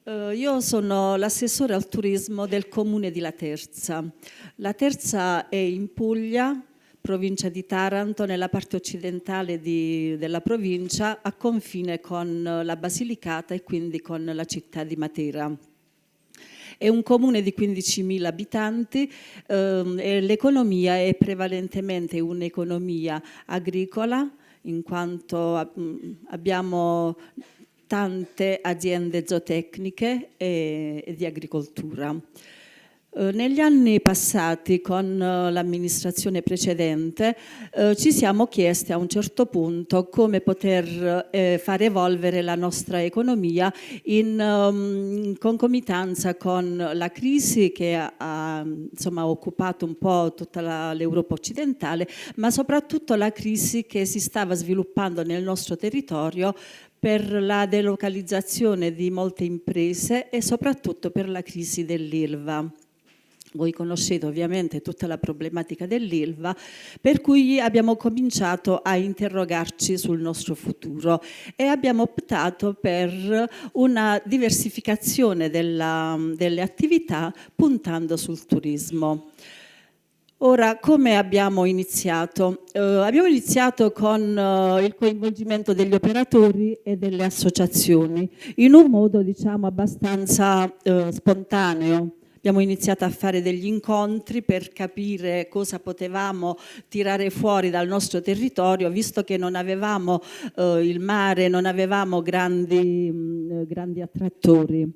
Io sono l'assessore al turismo del comune di Laterza. Laterza è in Puglia, provincia di Taranto, nella parte occidentale della provincia, a confine con la Basilicata e quindi con la città di Matera. È un comune di 15.000 abitanti e l'economia è prevalentemente un'economia agricola, in quanto abbiamo tante aziende zootecniche e di agricoltura. Negli anni passati, con l'amministrazione precedente, ci siamo chiesti a un certo punto come poter far evolvere la nostra economia in concomitanza con la crisi che ha occupato un po' tutta l'Europa occidentale, ma soprattutto la crisi che si stava sviluppando nel nostro territorio per la delocalizzazione di molte imprese e soprattutto per la crisi dell'Ilva. Voi conoscete ovviamente tutta la problematica dell'Ilva, per cui abbiamo cominciato a interrogarci sul nostro futuro e abbiamo optato per una diversificazione delle attività puntando sul turismo. Ora, come abbiamo iniziato? Abbiamo iniziato con il coinvolgimento degli operatori e delle associazioni in un modo, diciamo, abbastanza spontaneo. Abbiamo iniziato a fare degli incontri per capire cosa potevamo tirare fuori dal nostro territorio, visto che non avevamo il mare, non avevamo grandi attrattori.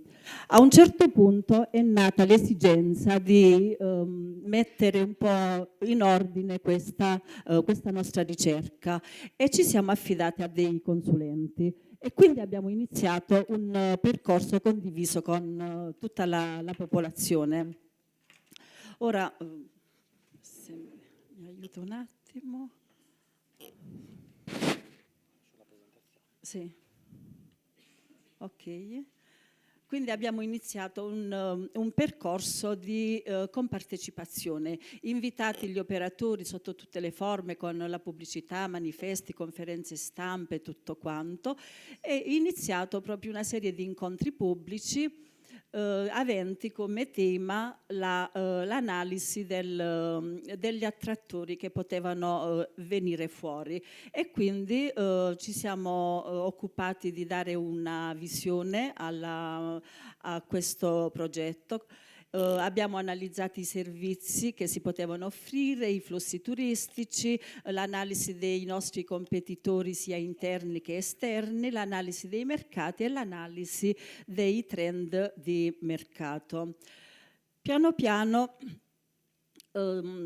A un certo punto è nata l'esigenza di mettere un po' in ordine questa nostra ricerca e ci siamo affidati a dei consulenti. E quindi abbiamo iniziato un percorso condiviso con tutta la popolazione. Ora, se mi aiuta un attimo. Sì. Ok. Quindi abbiamo iniziato un percorso di compartecipazione, invitati gli operatori sotto tutte le forme con la pubblicità, manifesti, conferenze stampe, tutto quanto, e iniziato proprio una serie di incontri pubblici aventi come tema l'analisi degli attrattori che potevano venire fuori e quindi ci siamo occupati di dare una visione a questo progetto. Abbiamo analizzato i servizi che si potevano offrire, i flussi turistici, l'analisi dei nostri competitori sia interni che esterni, l'analisi dei mercati e l'analisi dei trend di mercato. Piano piano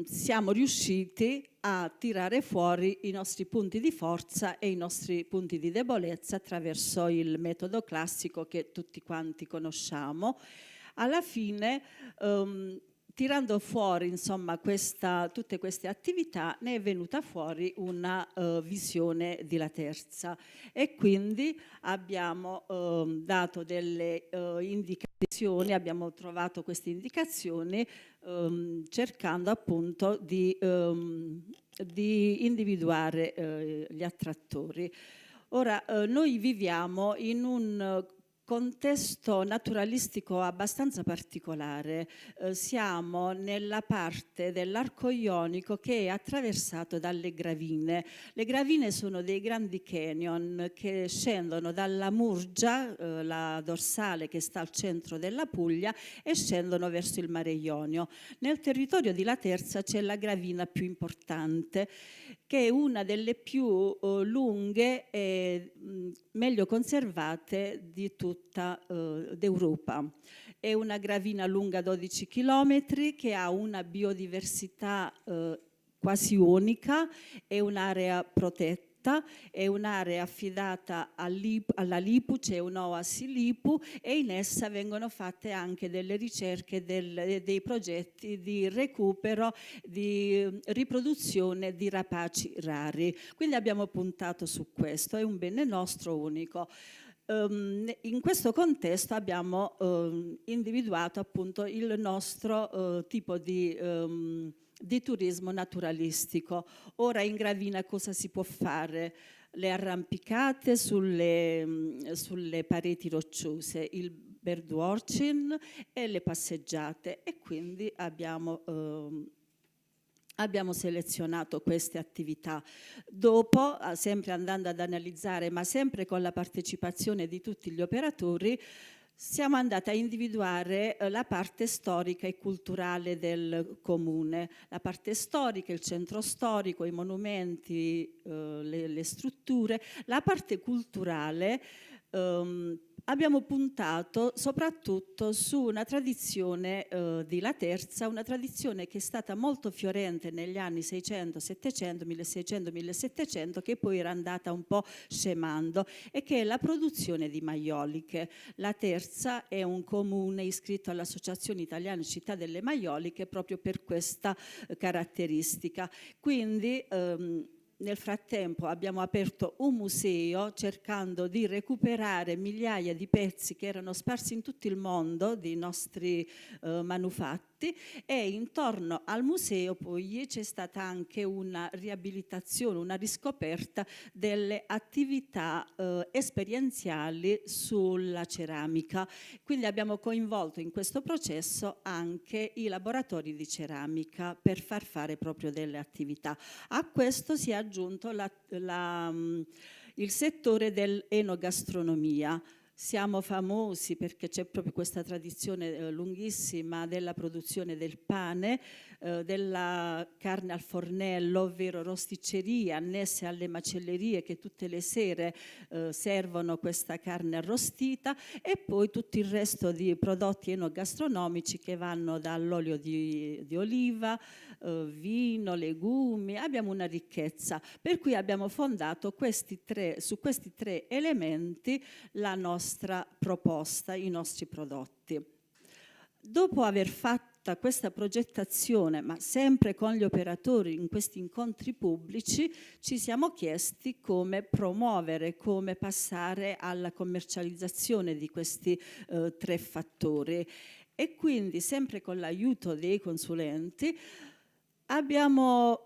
siamo riusciti a tirare fuori i nostri punti di forza e i nostri punti di debolezza attraverso il metodo classico che tutti quanti conosciamo. Alla fine, tirando fuori insomma tutte queste attività, ne è venuta fuori una visione di Laterza e quindi abbiamo dato delle indicazioni, abbiamo trovato queste indicazioni cercando appunto di individuare gli attrattori. Ora, noi viviamo in un contesto naturalistico abbastanza particolare. Siamo nella parte dell'arco ionico che è attraversato dalle gravine. Le gravine sono dei grandi canyon che scendono dalla Murgia, la dorsale che sta al centro della Puglia, e scendono verso il mare Ionio. Nel territorio di Laterza c'è la gravina più importante, che è una delle più lunghe e meglio conservate di tutta d'Europa. È una gravina lunga 12 chilometri che ha una biodiversità quasi unica, è un'area protetta, è un'area affidata alla Lipu, c'è un'oasi Lipu e in essa vengono fatte anche delle ricerche, dei progetti di recupero, di riproduzione di rapaci rari. Quindi abbiamo puntato su questo, è un bene nostro unico. In questo contesto abbiamo individuato appunto il nostro tipo di turismo naturalistico. Ora in gravina cosa si può fare? Le arrampicate sulle pareti rocciose, il birdwatching e le passeggiate, e quindi abbiamo selezionato queste attività. Dopo, sempre andando ad analizzare, ma sempre con la partecipazione di tutti gli operatori, siamo andati a individuare la parte storica e culturale del comune. La parte storica, il centro storico, i monumenti, le strutture. La parte culturale, abbiamo puntato soprattutto su una tradizione di Laterza, una tradizione che è stata molto fiorente negli anni 600, 700, 1600, 1700, che poi era andata un po' scemando, e che è la produzione di maioliche. Laterza è un comune iscritto all'Associazione Italiana Città delle Maioliche proprio per questa caratteristica. Quindi nel frattempo abbiamo aperto un museo cercando di recuperare migliaia di pezzi che erano sparsi in tutto il mondo di nostri manufatti, e intorno al museo poi c'è stata anche una riabilitazione, una riscoperta delle attività esperienziali sulla ceramica. Quindi abbiamo coinvolto in questo processo anche i laboratori di ceramica per far fare proprio delle attività. A questo si è aggiunto il settore dell'enogastronomia. Siamo famosi perché c'è proprio questa tradizione lunghissima della produzione del pane, della carne al fornello, ovvero rosticcerie annesse alle macellerie che tutte le sere servono questa carne arrostita, e poi tutto il resto di prodotti enogastronomici che vanno dall'olio di oliva, vino, legumi. Abbiamo una ricchezza, per cui abbiamo fondato su questi tre elementi la nostra proposta, i nostri prodotti. Dopo aver fatto questa progettazione, ma sempre con gli operatori in questi incontri pubblici, ci siamo chiesti come promuovere, come passare alla commercializzazione di questi tre fattori, e quindi sempre con l'aiuto dei consulenti abbiamo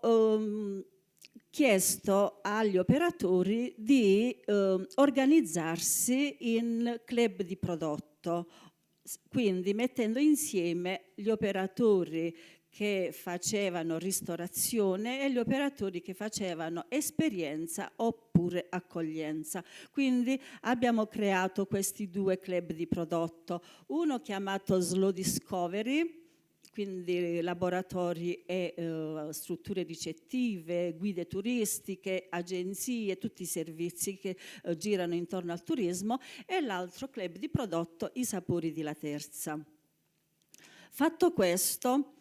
chiesto agli operatori di organizzarsi in club di prodotto, quindi mettendo insieme gli operatori che facevano ristorazione e gli operatori che facevano esperienza oppure accoglienza. Quindi abbiamo creato questi due club di prodotto, uno chiamato Slow Discovery, quindi laboratori e strutture ricettive, guide turistiche, agenzie, tutti i servizi che girano intorno al turismo, e l'altro club di prodotto, I Sapori di Laterza. Fatto questo,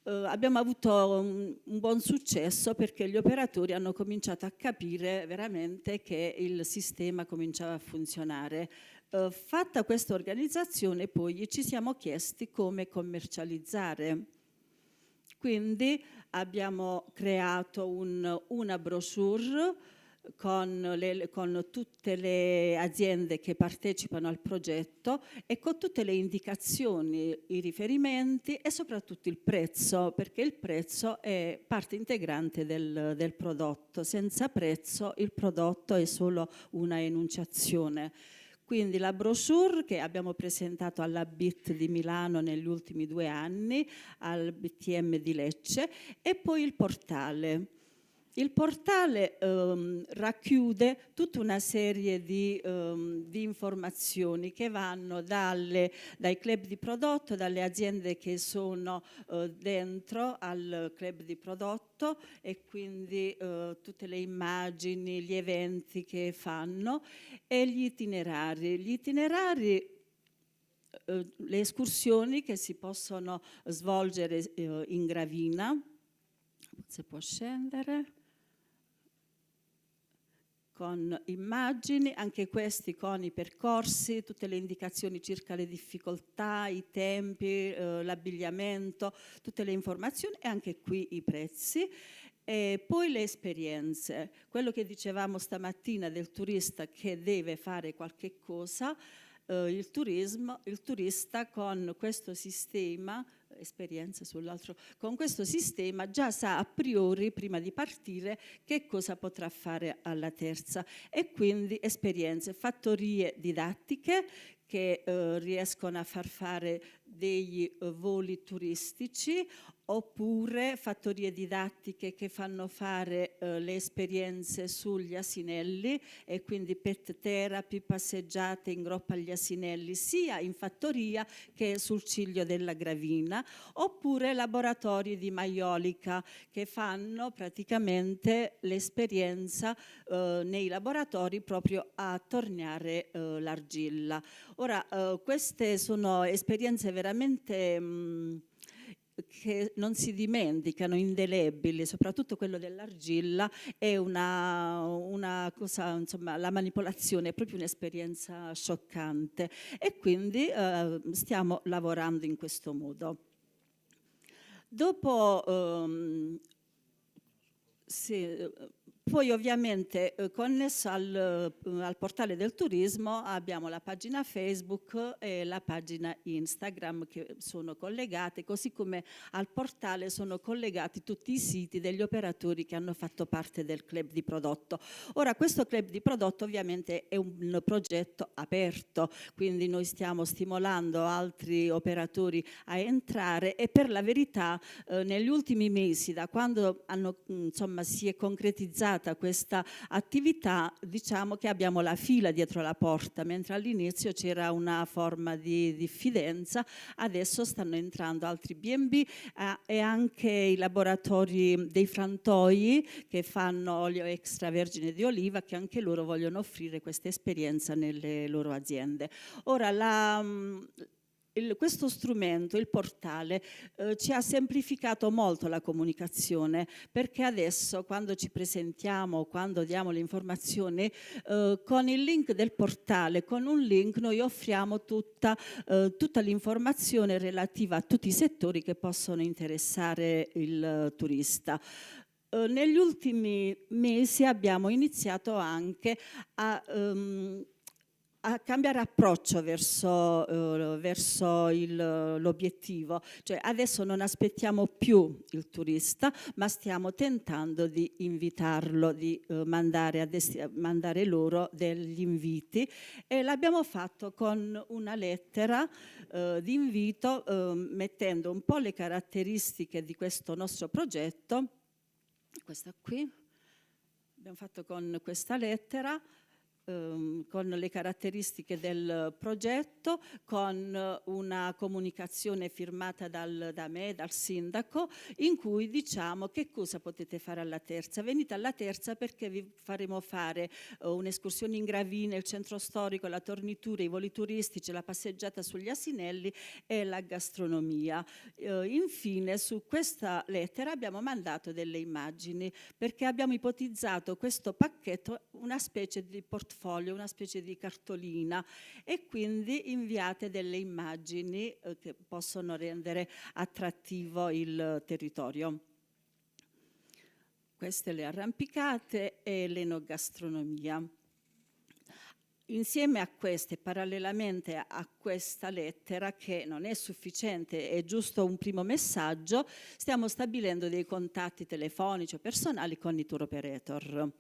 abbiamo avuto un buon successo, perché gli operatori hanno cominciato a capire veramente che il sistema cominciava a funzionare. Fatta questa organizzazione, poi ci siamo chiesti come commercializzare. Quindi abbiamo creato una brochure con tutte le aziende che partecipano al progetto e con tutte le indicazioni, i riferimenti e soprattutto il prezzo, perché il prezzo è parte integrante del prodotto. Senza prezzo il prodotto è solo una enunciazione. Quindi la brochure che abbiamo presentato alla BIT di Milano negli ultimi 2 anni, al BTM di Lecce, e poi il portale. Il portale racchiude tutta una serie di informazioni che vanno dai club di prodotto, dalle aziende che sono dentro al club di prodotto, e quindi tutte le immagini, gli eventi che fanno, e gli itinerari, le escursioni che si possono svolgere in gravina. Se può scendere, con immagini, anche questi con i percorsi, tutte le indicazioni circa le difficoltà, i tempi, l'abbigliamento, tutte le informazioni, e anche qui i prezzi. E poi le esperienze, quello che dicevamo stamattina del turista che deve fare qualche cosa, il turista con questo sistema, esperienze sull'altro, con questo sistema già sa a priori, prima di partire, che cosa potrà fare alla terza, e quindi esperienze, fattorie didattiche che riescono a far fare degli voli turistici, oppure fattorie didattiche che fanno fare le esperienze sugli asinelli e quindi pet therapy, passeggiate in groppa agli asinelli sia in fattoria che sul ciglio della gravina, oppure laboratori di maiolica che fanno praticamente l'esperienza nei laboratori proprio a torniare l'argilla. Ora, queste sono esperienze veramente che non si dimenticano, indelebili, soprattutto quello dell'argilla è una cosa, insomma, la manipolazione è proprio un'esperienza scioccante e quindi stiamo lavorando in questo modo. Dopo poi ovviamente connesso al portale del turismo abbiamo la pagina Facebook e la pagina Instagram che sono collegate, così come al portale sono collegati tutti i siti degli operatori che hanno fatto parte del club di prodotto. Ora questo club di prodotto ovviamente è un progetto aperto, quindi noi stiamo stimolando altri operatori a entrare e per la verità negli ultimi mesi, da quando si è concretizzata questa attività, diciamo che abbiamo la fila dietro la porta, mentre all'inizio c'era una forma di diffidenza, adesso stanno entrando altri B&B e anche i laboratori dei frantoi che fanno olio extravergine di oliva, che anche loro vogliono offrire questa esperienza nelle loro aziende. Ora questo strumento, il portale, ci ha semplificato molto la comunicazione, perché adesso quando ci presentiamo, quando diamo le informazioni, con il link del portale, con un link noi offriamo tutta l'informazione relativa a tutti i settori che possono interessare il turista. Negli ultimi mesi abbiamo iniziato anche a cambiare approccio verso l'obiettivo, cioè adesso non aspettiamo più il turista, ma stiamo tentando di invitarlo, di mandare loro degli inviti, e l'abbiamo fatto con una lettera di invito, mettendo un po' le caratteristiche di questo nostro progetto. Questa qui abbiamo fatto con questa lettera, con le caratteristiche del progetto, con una comunicazione firmata da me, dal sindaco, in cui diciamo che cosa potete fare alla Terza. Venite alla Terza perché vi faremo fare un'escursione in gravina, il centro storico, la tornitura, i voli turistici, la passeggiata sugli asinelli e la gastronomia. Infine su questa lettera abbiamo mandato delle immagini, perché abbiamo ipotizzato questo pacchetto una specie di portfolio, una specie di cartolina, e quindi inviate delle immagini che possono rendere attrattivo il territorio. Queste le arrampicate e l'enogastronomia. Insieme a queste, parallelamente a questa lettera, che non è sufficiente, è giusto un primo messaggio, stiamo stabilendo dei contatti telefonici o personali con i tour operator.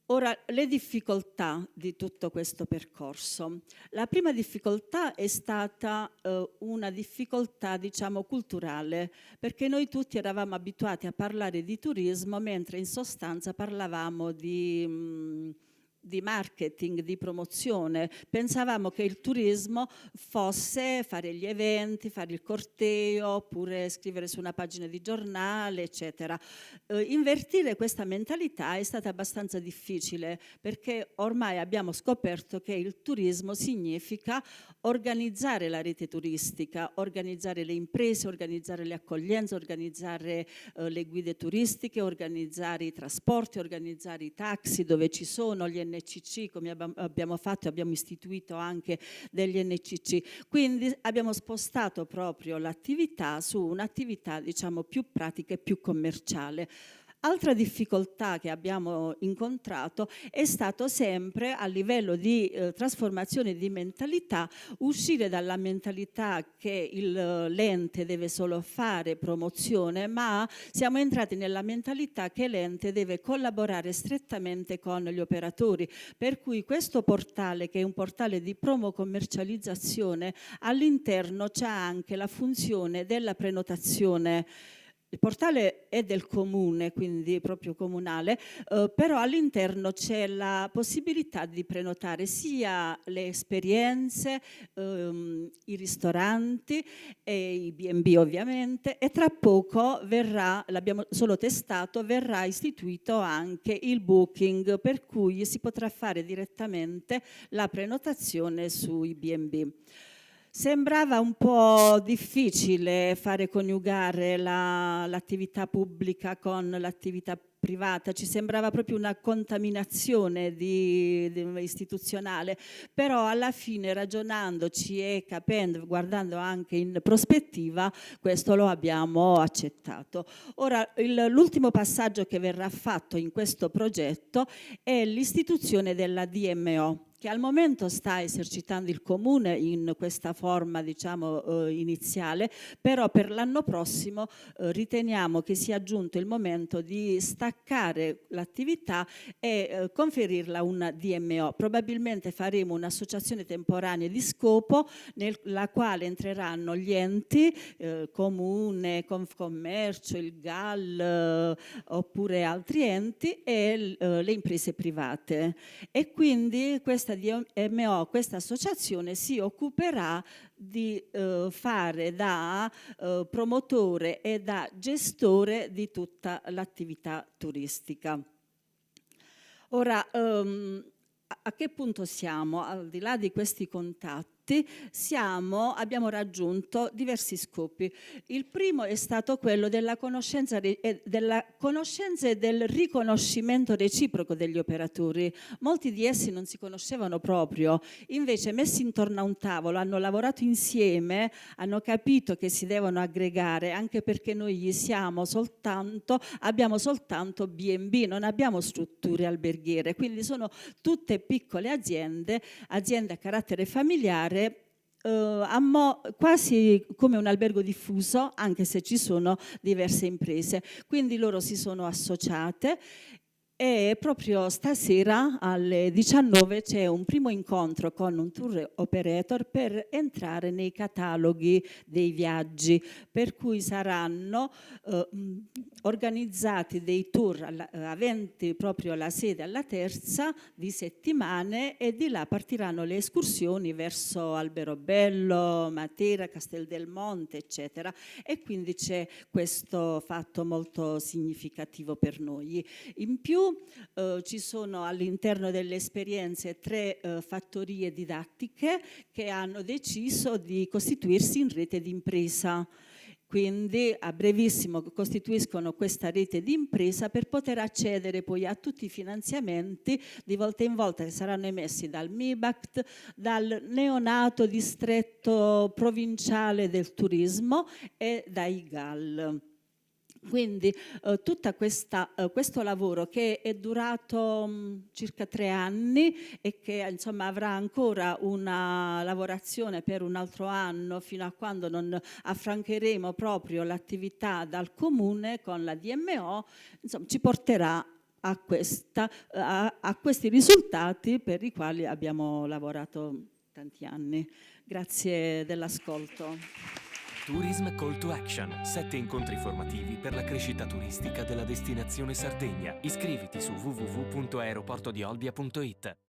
Ora, le difficoltà di tutto questo percorso. La prima difficoltà è stata una difficoltà, diciamo, culturale, perché noi tutti eravamo abituati a parlare di turismo, mentre in sostanza parlavamo di marketing, di promozione. Pensavamo che il turismo fosse fare gli eventi, fare il corteo, oppure scrivere su una pagina di giornale, eccetera. Invertire questa mentalità è stata abbastanza difficile, perché ormai abbiamo scoperto che il turismo significa organizzare la rete turistica, organizzare le imprese, organizzare le accoglienze, organizzare le guide turistiche, organizzare i trasporti, organizzare i taxi dove ci sono gli NCC, come abbiamo fatto, abbiamo istituito anche degli NCC. Quindi abbiamo spostato proprio l'attività su un'attività, diciamo, più pratica e più commerciale. Altra difficoltà che abbiamo incontrato è stato sempre a livello di trasformazione di mentalità, uscire dalla mentalità che l'ente deve solo fare promozione, ma siamo entrati nella mentalità che l'ente deve collaborare strettamente con gli operatori, per cui questo portale, che è un portale di promocommercializzazione, all'interno c'è anche la funzione della prenotazione. Il portale è del comune, quindi proprio comunale, però all'interno c'è la possibilità di prenotare sia le esperienze, i ristoranti e i B&B ovviamente, e tra poco verrà, l'abbiamo solo testato, verrà istituito anche il booking, per cui si potrà fare direttamente la prenotazione sui B&B. Sembrava un po' difficile fare coniugare l'attività pubblica con l'attività privata, ci sembrava proprio una contaminazione istituzionale, però alla fine, ragionandoci e capendo, guardando anche in prospettiva, questo lo abbiamo accettato. Ora, l'ultimo passaggio che verrà fatto in questo progetto è l'istituzione della DMO, che al momento sta esercitando il comune in questa forma, diciamo, iniziale, però per l'anno prossimo riteniamo che sia giunto il momento di staccare l'attività e conferirla a una DMO. Probabilmente faremo un'associazione temporanea di scopo nella quale entreranno gli enti, comune, Confcommercio, il GAL, oppure altri enti, e le imprese private. E quindi questa DMO, questa associazione, si occuperà di fare da promotore e da gestore di tutta l'attività turistica. Ora, a che punto siamo? Al di là di questi contatti, abbiamo raggiunto diversi scopi. Il primo è stato quello della conoscenza e del riconoscimento reciproco degli operatori. Molti di essi non si conoscevano proprio, invece messi intorno a un tavolo, hanno lavorato insieme, hanno capito che si devono aggregare, anche perché noi abbiamo soltanto B&B, non abbiamo strutture alberghiere, quindi sono tutte piccole aziende a carattere familiare, quasi come un albergo diffuso, anche se ci sono diverse imprese. Quindi loro si sono associate e proprio stasera alle 19 c'è un primo incontro con un tour operator per entrare nei cataloghi dei viaggi, per cui saranno organizzati dei tour aventi proprio la sede alla Terza di settimane, e di là partiranno le escursioni verso Alberobello, Matera, Castel del Monte, eccetera, e quindi c'è questo fatto molto significativo per noi. In più ci sono all'interno delle esperienze 3 fattorie didattiche che hanno deciso di costituirsi in rete d'impresa. Quindi a brevissimo costituiscono questa rete di impresa per poter accedere poi a tutti i finanziamenti di volta in volta che saranno emessi dal MIBACT, dal neonato distretto provinciale del turismo e dai GAL. Quindi tutto questo lavoro, che è durato circa 3 anni e che insomma avrà ancora una lavorazione per un altro anno, fino a quando non affrancheremo proprio l'attività dal comune con la DMO, insomma ci porterà a questi risultati per i quali abbiamo lavorato tanti anni. Grazie dell'ascolto. Tourism Call to Action, 7 incontri formativi per la crescita turistica della destinazione Sardegna. Iscriviti su www.aeroportodiolbia.it.